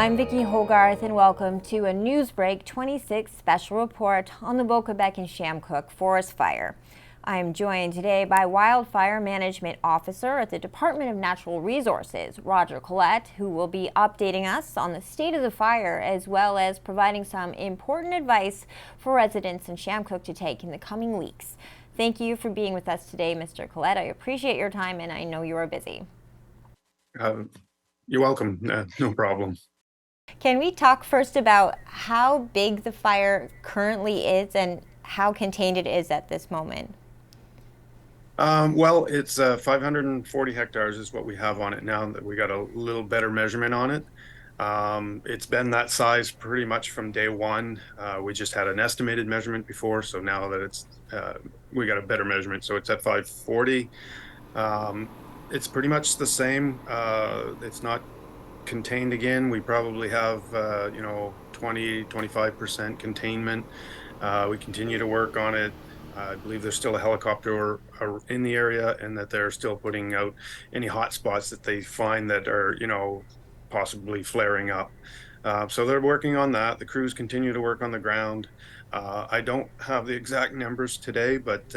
I'm Vicki Hogarth and welcome to a NewsBreak26 special report on the Bocabec and Chamcook forest fire. I'm joined today by Wildfire Management Officer at the Department of Natural Resources, Roger Collet, who will be updating us on the state of the fire as well as providing some important advice for residents in Chamcook to take in the coming weeks. Thank you for being with us today, Mr. Collet. I appreciate your time and I know you are busy. You're welcome. No problem. Can we talk first about how big the fire currently is and how contained it is at this moment? Well, it's 540 hectares is what we have on it now. That we got a little better measurement on it. It's been that size pretty much from day one. We just had an estimated measurement before, so now that it's we got a better measurement, so it's at 540. It's pretty much the same. It's not contained again. We probably have 20-25% containment. We continue to work on it. I believe there's still a helicopter in the area, and that they're still putting out any hot spots that they find that are possibly flaring up. So they're working on that. The crews continue to work on the ground. I don't have the exact numbers today, but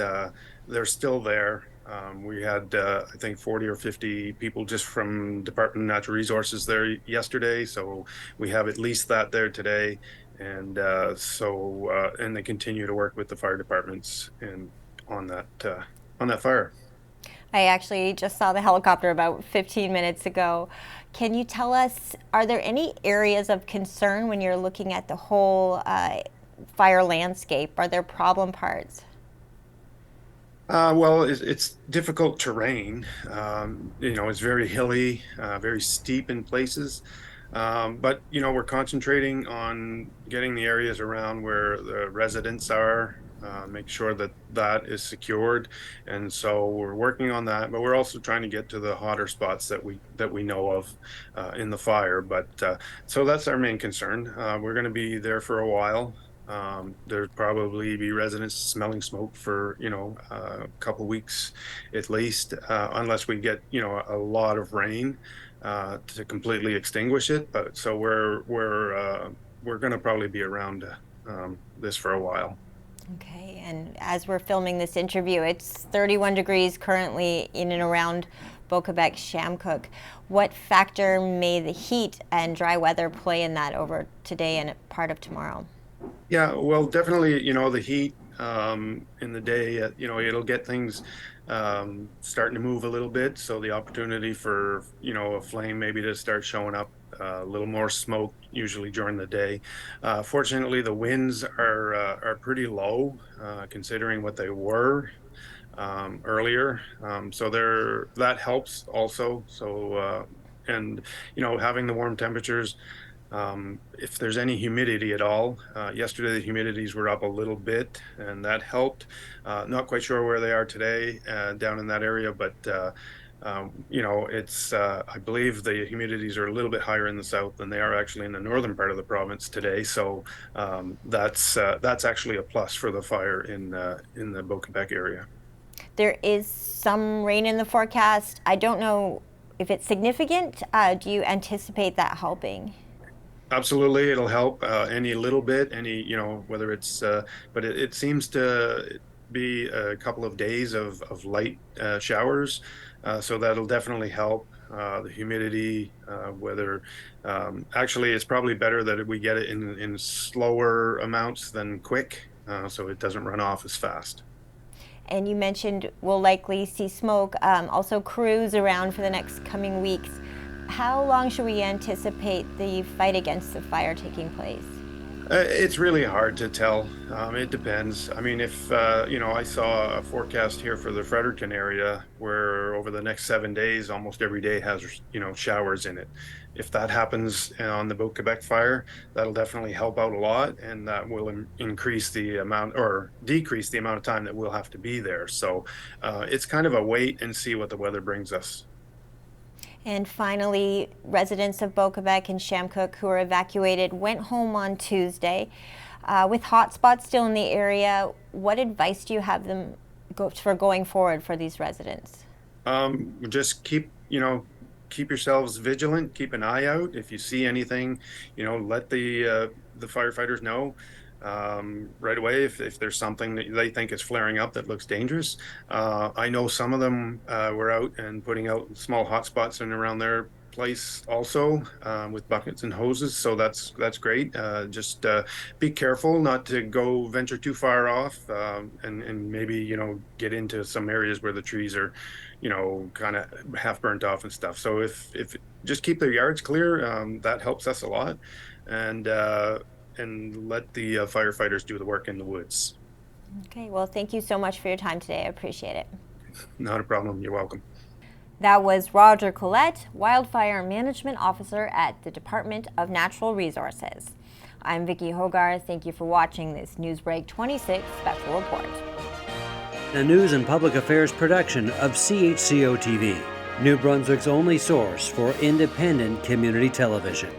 they're still there. We had, I think, 40 or 50 people just from Department of Natural Resources there yesterday. So we have at least that there today. And and they continue to work with the fire departments and on that fire. I actually just saw the helicopter about 15 minutes ago. Can you tell us, are there any areas of concern when you're looking at the whole fire landscape? Are there problem parts? Well, it's difficult terrain. It's very hilly, very steep in places. But we're concentrating on getting the areas around where the residents are, make sure that that is secured. And so we're working on that, but we're also trying to get to the hotter spots that we know of in the fire. But so that's our main concern. We're going to be there for a while. There'd probably be residents smelling smoke for a couple weeks at least, unless we get a lot of rain to completely extinguish it. But so we're going to probably be around this for a while. Okay, and as we're filming this interview, it's 31 degrees currently in and around Bocabec Chamcook. What factor may the heat and dry weather play in that over today and part of tomorrow? Yeah, well, definitely, the heat in the day, it'll get things starting to move a little bit. So the opportunity for, a flame maybe to start showing up, a little more smoke usually during the day. Fortunately, the winds are pretty low considering what they were earlier. So that helps also. So, and, having the warm temperatures, if there's any humidity at all, yesterday the humidities were up a little bit and that helped. Not quite sure where they are today down in that area, but it's I believe the humidities are a little bit higher in the south than they are actually in the northern part of the province today. So that's actually a plus for the fire in the Bocabec area. There is some rain in the forecast. I don't know if it's significant. Do you anticipate that helping? Absolutely, it'll help any little bit, whether it's, but it seems to be a couple of days of light showers, so that'll definitely help. The humidity, whether actually it's probably better that we get it in slower amounts than quick, so it doesn't run off as fast. And you mentioned we'll likely see smoke, also crews around for the next coming weeks. How long should we anticipate the fight against the fire taking place? It's really hard to tell. It depends. I mean, if, I saw a forecast here for the Fredericton area where over the next 7 days, almost every day has, showers in it. If that happens on the Bocabec fire, that'll definitely help out a lot, and that will increase the amount or decrease the amount of time that we'll have to be there. So it's kind of a wait and see what the weather brings us. And finally, residents of Bocabec and Chamcook who were evacuated went home on Tuesday. With hotspots still in the area, what advice do you have them for going forward for these residents? Just keep, keep yourselves vigilant, keep an eye out. If you see anything, let the firefighters know right away if there's something that they think is flaring up that looks dangerous. I know some of them were out and putting out small hot spots in around their place also, with buckets and hoses, so that's great. Just be careful not to go venture too far off, and maybe get into some areas where the trees are kind of half burnt off and stuff. So if just keep their yards clear, that helps us a lot, and let the firefighters do the work in the woods. Okay, well, thank you so much for your time today. I appreciate it. Not a problem. You're welcome. That was Roger Collet, Wildfire Management Officer at the Department of Natural Resources. I'm Vicki Hogarth. Thank you for watching this Newsbreak 26 special report. A news and public affairs production of CHCO TV, New Brunswick's only source for independent community television.